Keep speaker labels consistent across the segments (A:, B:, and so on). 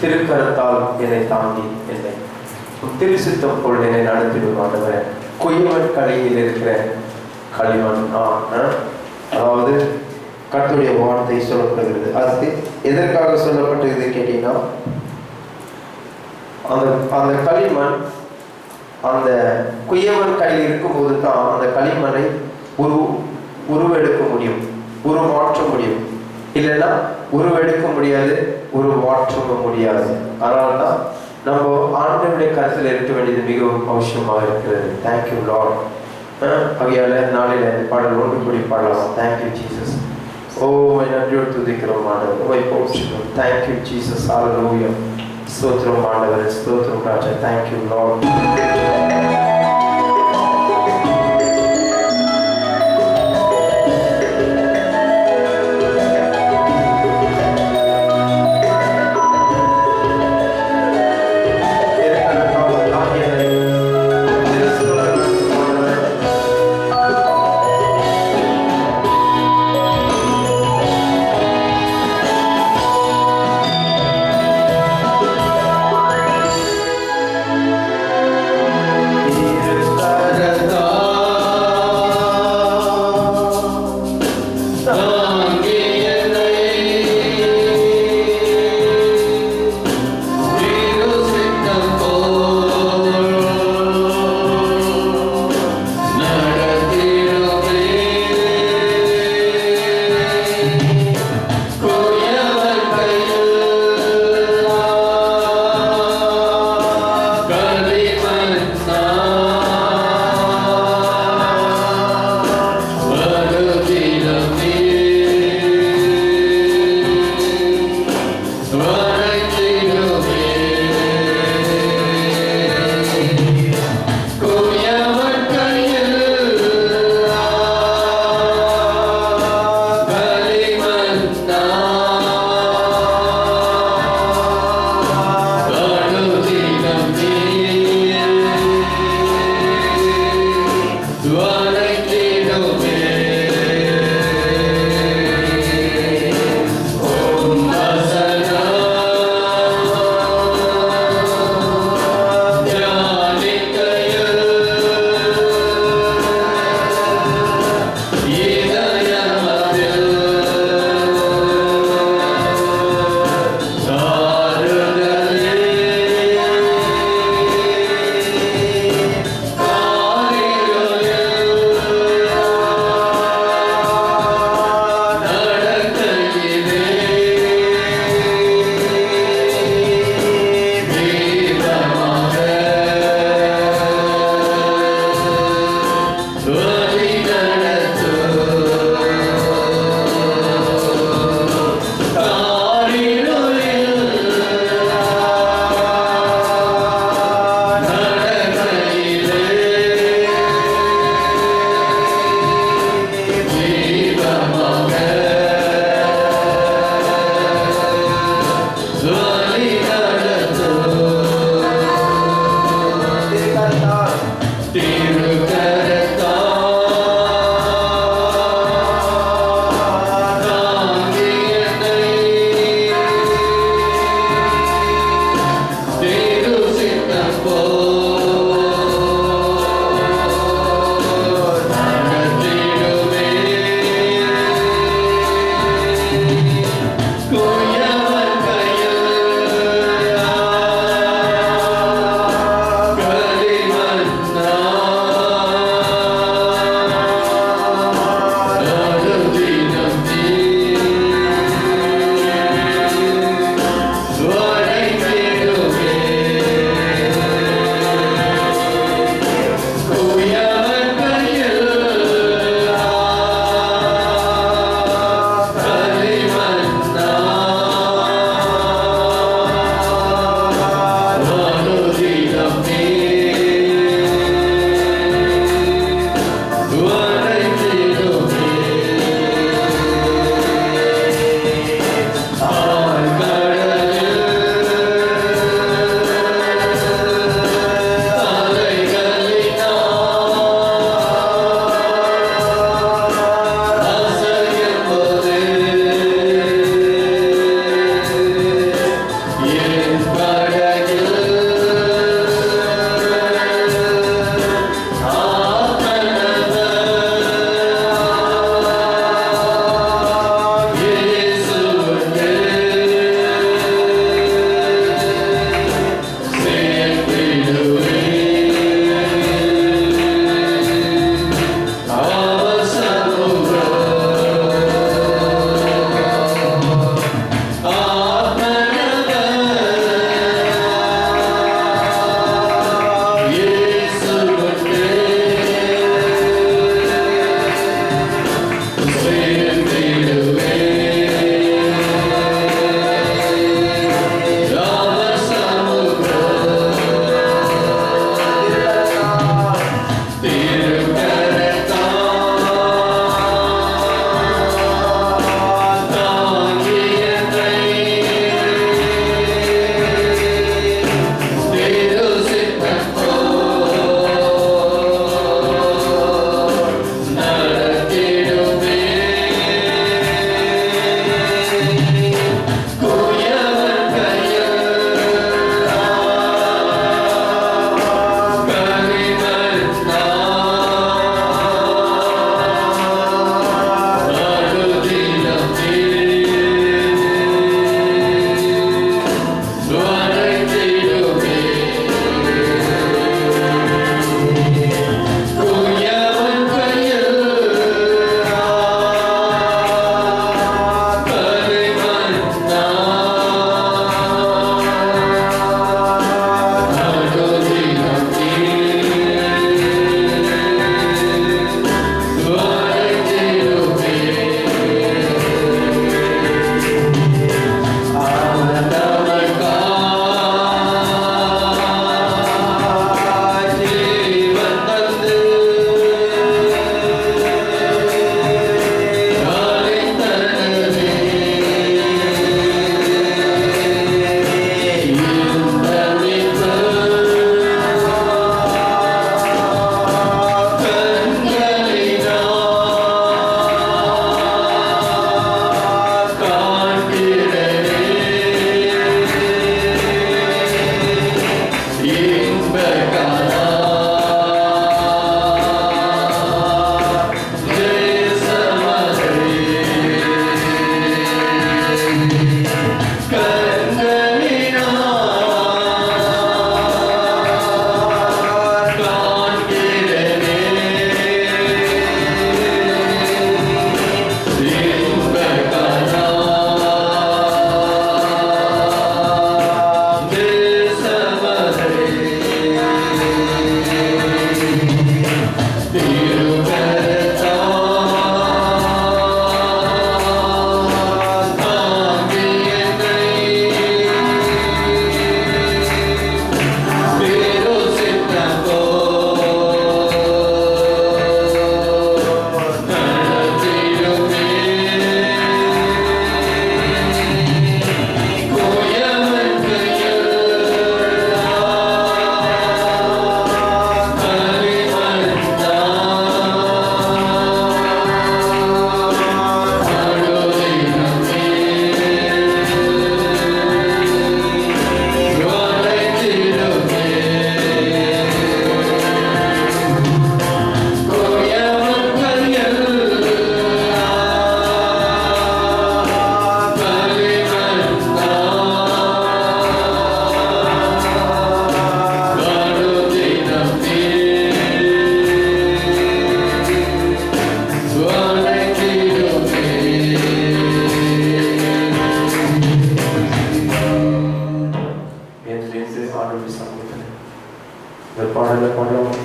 A: திருக்கரத்தால் என்னை தாங்கி என்னை திருசித்தம் போல் என்னை நடத்திடுவாண்டவர். கொய்யவன் கலையில் இருக்கிற களிமண் அதாவது கர்த்தருடைய வார்த்தை சொல்லப்படுகிறது. அது எதற்காக சொல்லப்பட்டது கேட்டீங்கன்னா, அந்த களிமண் அந்த குயவன் கையில் இருக்கும்போது தான் அந்த களிமண்ணை உருவெடுக்க முடியும், உருமாற்ற முடியும். இல்லைன்னா உருவெடுக்க முடியாது, உருமாற்ற முடியாது. அதனால்தான் நம்ம ஆண்டவருடைய கருத்தில் இருக்க வேண்டியது மிகவும் அவசியமாக இருக்கிறது. Thank you Lord. அவையால நாளில் பாடல் ஒன்று கூடி பாடலாம். Thank you Jesus. ஓ நன்றியோடு துதிக்கிறோம் ஆண்டவர், ஓ போற்றுகிறோம். Thank you Jesus. ஹல்லேலூயா. ஸ்தோத்திரம் ஆண்டவரே, ஸ்தோத்திரம் ராஜா. Thank you Lord.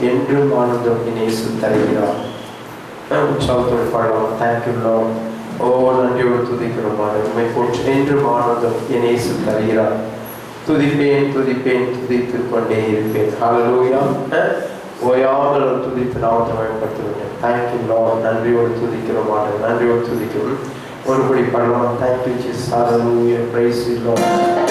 A: என்றும் ஆனந்தம் இயேசு தருகிறார். உற்சாகத்தோடு பாடலாம். Thank you Lord. ஓ நன்றியோடு துதிக்கிறோம். உண்மை போற்று. என்றும் ஆனந்தம் இயேசு தருகிறார். துதிப்பேன் துதிப்பேன் துதித்து கொண்டே இருப்பேன். ஹல்லேலூயா. ஓயாமல் துதித்து நாமத்தை பயன்படுத்துகிறேன். Thank you Lord. நன்றியோடு துதிக்கிறோம். நன்றியோடு துதிக்கிறோம். ஒருபடி பாடலாம். Thank you Jesus. Hallelujah. Praise the Lord.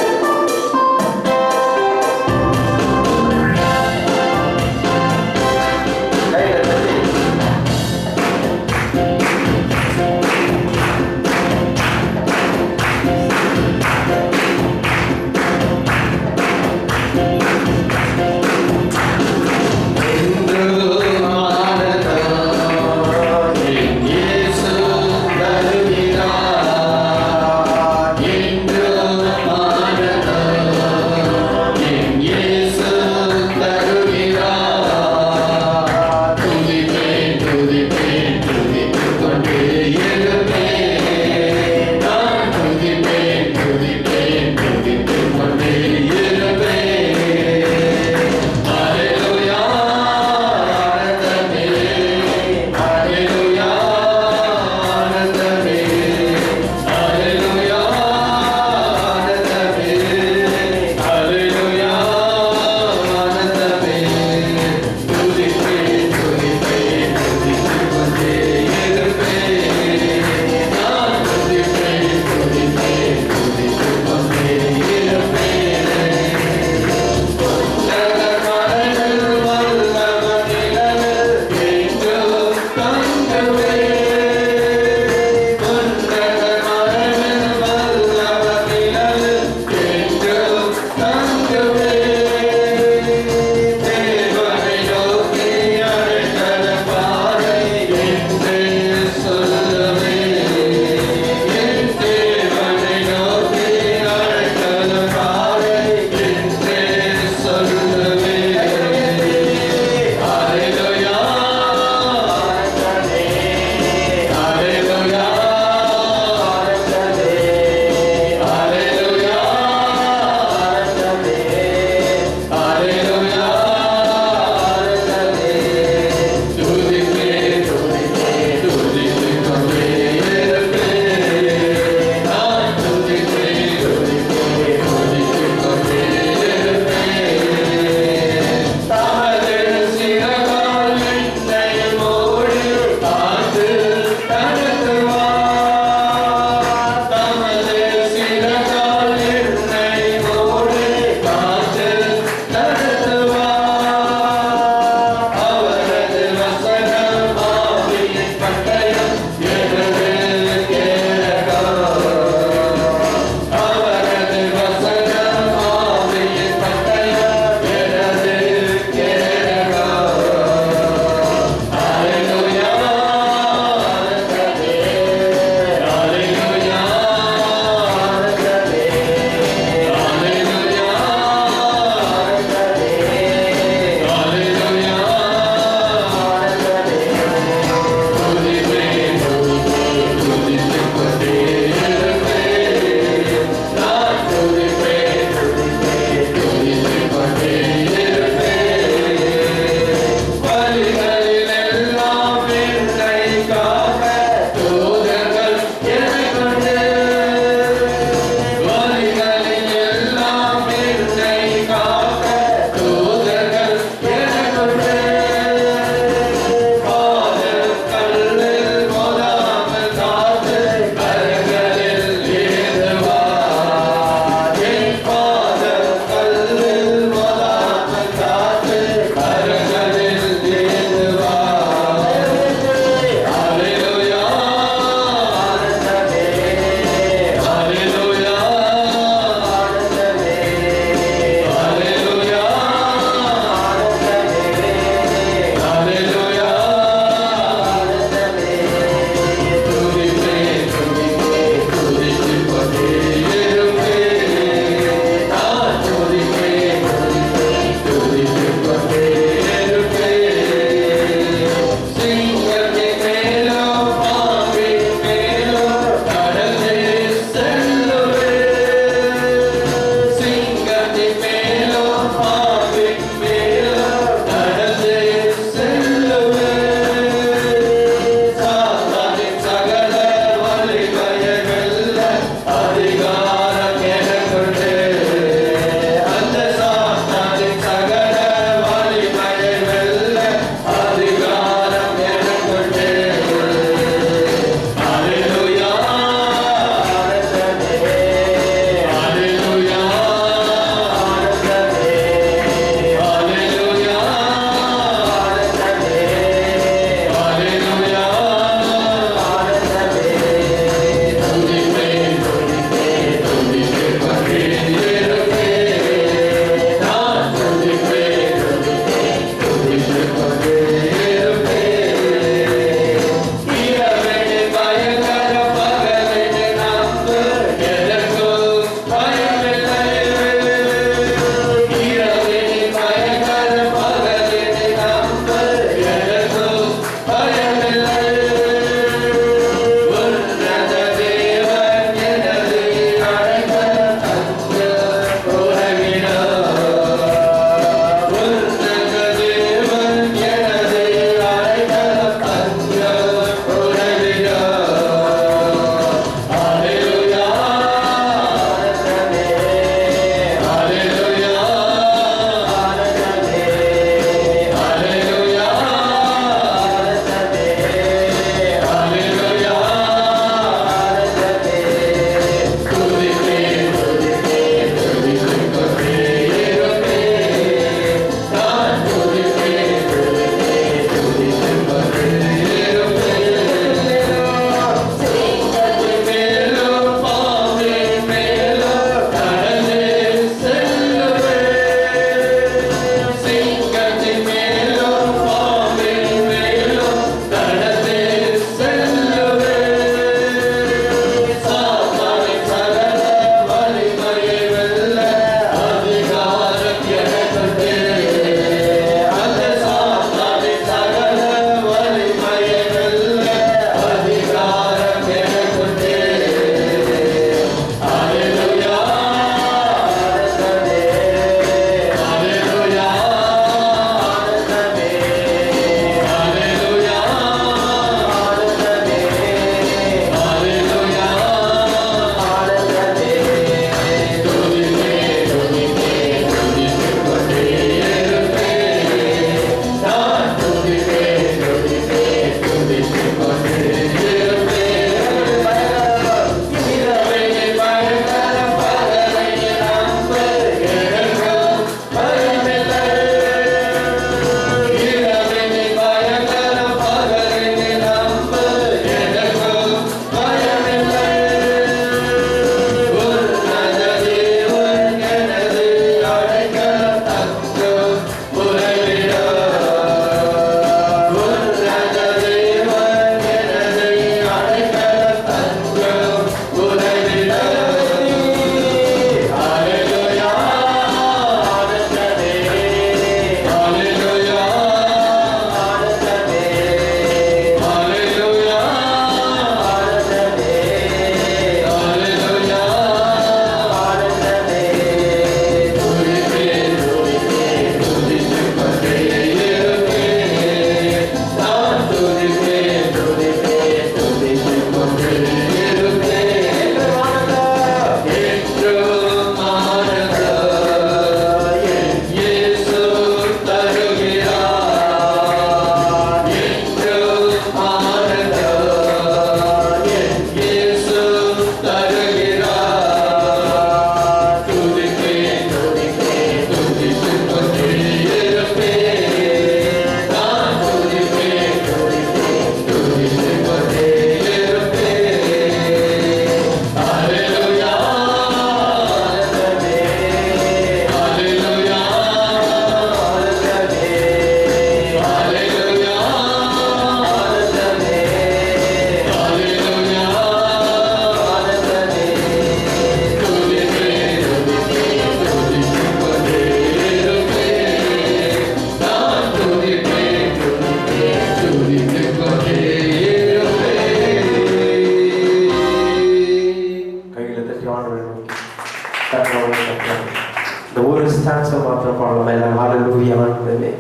A: ஒரு ஸ்டான்ஸை மாத்திரம் பாடலாம் எல்லாம். ஹல்லேலூயா ஆண்டவரே.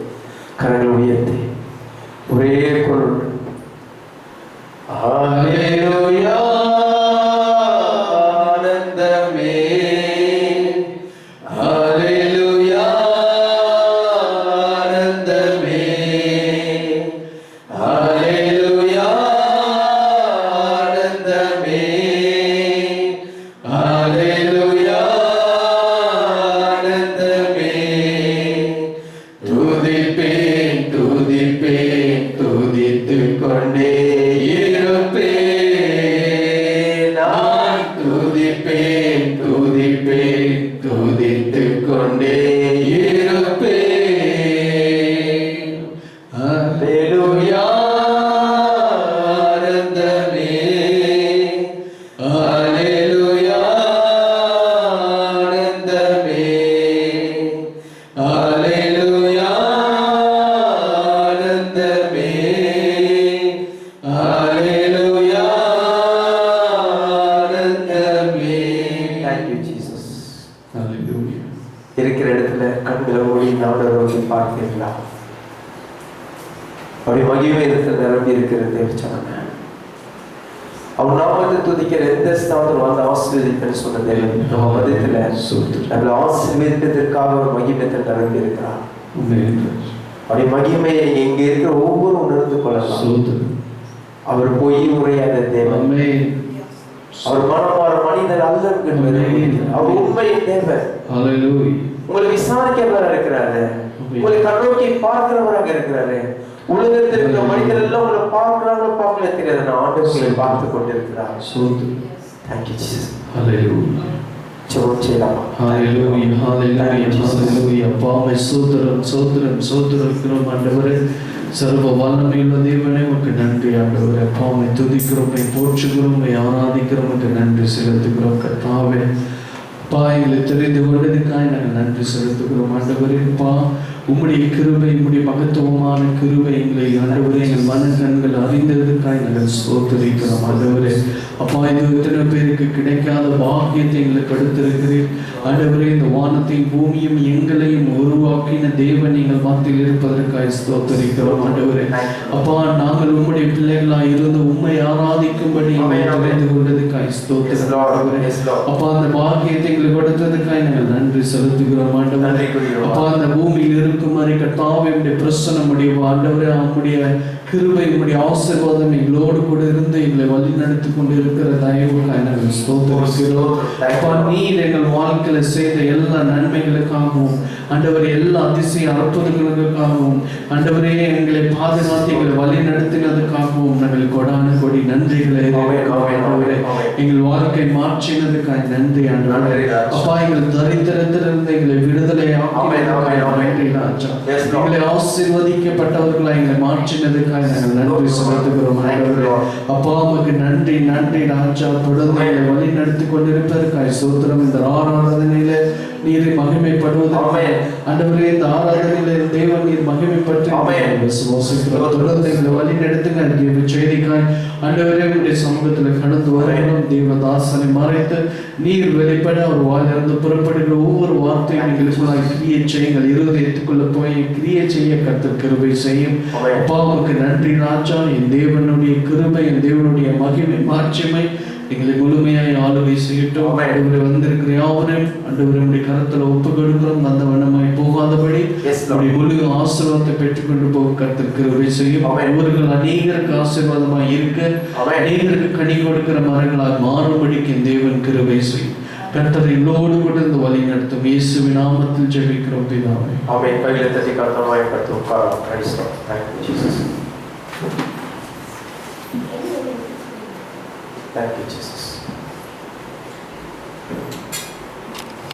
A: கரங்களை உயர்த்தி ஒரே குரல் ஹல்லேலூயா ஆனந்தமே ஹல்லேலூயா ஆனந்தமே ஹல்லேலூயா ஆனந்தமே ஹல்லேலூயா ஆனந்தமே துதிப்பேன் துதிப்பேன் துதித்துக் கொண்டே இருப்பேன் நான் துதிப்பேன் துதிப்பேன் துதித்துக் கொண்டே இருப்பேன் ஹல்லேலூயா ஆனந்தமே ஹல்லேலூயா ஆனந்தமே ஹல்லேலூயா ஆனந்தமே ஹல்லேலூயா ஆனந்தமே. Thank you Jesus.
B: Hallelujah.
A: இருக்கிற இடத்துல கண்களை மூடி ஆண்டவரை நோக்கி பார்க்கிறீங்களா? அப்படி மகிமை இடத்துல நிரம்பி இருக்கிறது சொன்னாங்க. அவர் நாமத்தை துதிக்கிற எந்த ஸ்தானத்தில் வந்து ஆசீர்வதிப்பேன்னு சொன்னது நம்ம மதத்துல நம்மளை ஆசீர்வதிப்பதற்காக ஒரு மகிமையத்தில் நிரம்பி இருக்கிறார். அப்படி மகிமையை இங்க இருக்கிற ஒவ்வொரு உணர்ந்து கொள்ளலாம். அவர் போய் உரையாத தேவன், அவர் மனமாற மனிதர் அல்ல. அவர் உண்மையின் தேவன். உங்களை விசாரிக்கிறவராக இருக்கிறாரு, உங்களை கண்ணோக்கி பார்க்கிறவராக இருக்கிறாரு. உலகத்தில் இருக்கிற மனிதர் எல்லாம் உங்களை பார்க்கிறாங்க பார்க்கல தெரியாது, நான் ஆண்டவரை பார்த்து கொண்டிருக்கிறார். Thank you Jesus.
B: Hallelujah.
A: ஜெபம் செய்யலாமா?
B: Hallelujah. Hallelujah. Hallelujah. அப்பாவை சோதரம் சோதரம் சோதரிக்கிறோம் ஆண்டவரே. சர்வ வல்லமையுள்ள தேவனே உமக்கு நன்றி ஆண்டவரே. அப்பாவை துதிக்கிறோம், போற்றுகிறோம், ஆராதிக்கிறோம், நன்றி செலுத்துகிறோம் கர்த்தாவே. அப்பா எங்களை தெரிந்து கொண்டதுக்காக நாங்கள் நன்றி செலுத்துகிறோம் ஆண்டவரே. அப்பா உம்முடைய கிருபை, உம்முடைய மகத்துவமான கிருபை எங்களை ஆண்டவரே எங்கள் மனக்கண்கள் அறிந்ததுக்காக நாங்கள் ஸ்தோத்திரிக்கிறோம் ஆண்டவரே. அப்பா இது எத்தனை பேருக்கு கிடைக்காத பாக்கியத்தை எங்களுக்கு கொடுத்திருக்கிறீர் ஆண்டவரே. இந்த வானத்தையும் பூமியும் எங்களையும் உருவாக்கின தேவன் எங்கள் மத்தியில் இருப்பதற்காக ஸ்தோத்திரிக்கிறோம் ஆண்டவரே. அப்பா நாங்கள் உம்முடைய பிள்ளைகளாக இருந்து உம்மை ஆராதிக்கும்படி தெரிந்து கொண்டதுக்காக ஸ்தோத்திரம். அப்பா அந்த பாக்கியத்தை எங்களுக்கு கொடுத்ததுக்காக நாங்கள் நன்றி செலுத்துகிறோம் ஆண்டவரே. அப்பா அந்த பூமியில் இருக்கும் மாதிரி கர்த்தாவே உம்முடைய பிரசன்னம் உடைய ஆண்டவரே, உம்முடைய கிருபை, உம்முடைய ஆசீர்வாதம் எங்களோடு கூட இருந்து எங்களை வழி நடத்தி கொண்டு இருக்கிற தயவுக்காக நாங்கள் ஸ்தோத்திரிக்கிறோம். அப்பா நீர் எங்கள் வாழ்க்கையில செய்த எல்லா நன்மைகளுக்காகவும் ஆண்டவரே, எல்லா அதிசய அற்புதங்களுக்காகவும் ஆண்டவரே எங்களை பாதுகாத்து எங்களை வழி நடத்தினதுக்காகவும் நாங்கள் கொடான கொடி நன்றிகளை ஆண்டவரே. எங்கள் வாழ்க்கை மாற்றினதுக்காக நன்றி ஆண்டவரே. அப்பா எங்கள் தரித்திரத்திலிருந்து எங்களை விடுதலை எங்களை ஆசீர்வதிக்கப்பட்டவர்களாக எங்களை மாற்றினதுக்காக நாங்கள் நன்றி செலுத்துகிறோம் ஆண்டவரே. அப்பா உமக்கு நன்றி நன்றி ராஜா. தொடர்ந்து எங்களை வழி நடத்தி கொண்டிருப்பதற்காக ஸ்தோத்திரம். இந்த ஆராதனையில நீரை மகிமைப்படுவதற்கு ஆண்டவரே, இந்த ஆராதனையில தேவன் நீர் மகிமைப்பட்டு தொடர்ந்து எங்களை வழி நடத்துங்க. செய்திக்காய் ஆண்டவரே உடைய சமூகத்துல கடந்து வரணும். தேவதாசனை மறைத்து நீர் வெளிப்பட அவர் வாயிலிருந்து புறப்படுகிற ஒவ்வொரு வார்த்தையும் எங்களுக்குள்ளாய் கிரியை செய்யுங்கள். இருதயத்துக்குள்ள போய் கிரியை செய்ய கர்த்தர் கிருபை செய்யும். அப்பாவுக்கு நன்றி ராஜா. என் தேவனுடைய கிருபை, என் தேவனுடைய மகிமை மாட்சிமை எங்களை முழுமையாய் ஆளுகை செய்யட்டும். ஆண்டவரே வந்திருக்கிற யாவரையும் ஆண்டவருடைய கரத்துல ஒப்பு கொடுக்கிறோம். அந்த வண்ணமாய் போகாதபடி முழு ஆசீர்வாதத்தை பெற்றுக்கொண்டு போக கர்த்தர் கிருபை செய்யும். அவர்கள் அநேகருக்கு ஆசீர்வாதமாய் இருக்க, அநேகருக்கு கனி கொடுக்கிற மரங்களால் மாறுபடிக்கு தேவன் கிருபை செய்யும். கர்த்தர் எல்லோடு கூட இந்த வழி நடத்தும். இயேசுவின் நாமத்தில் ஜெபிக்கிறோம் பிதாவே.
A: ஆமென். கையில தட்டி கர்த்தராய் கர்த்தர் உட்காரும். Praise the Lord. Thank you Jesus. Thank you Jesus.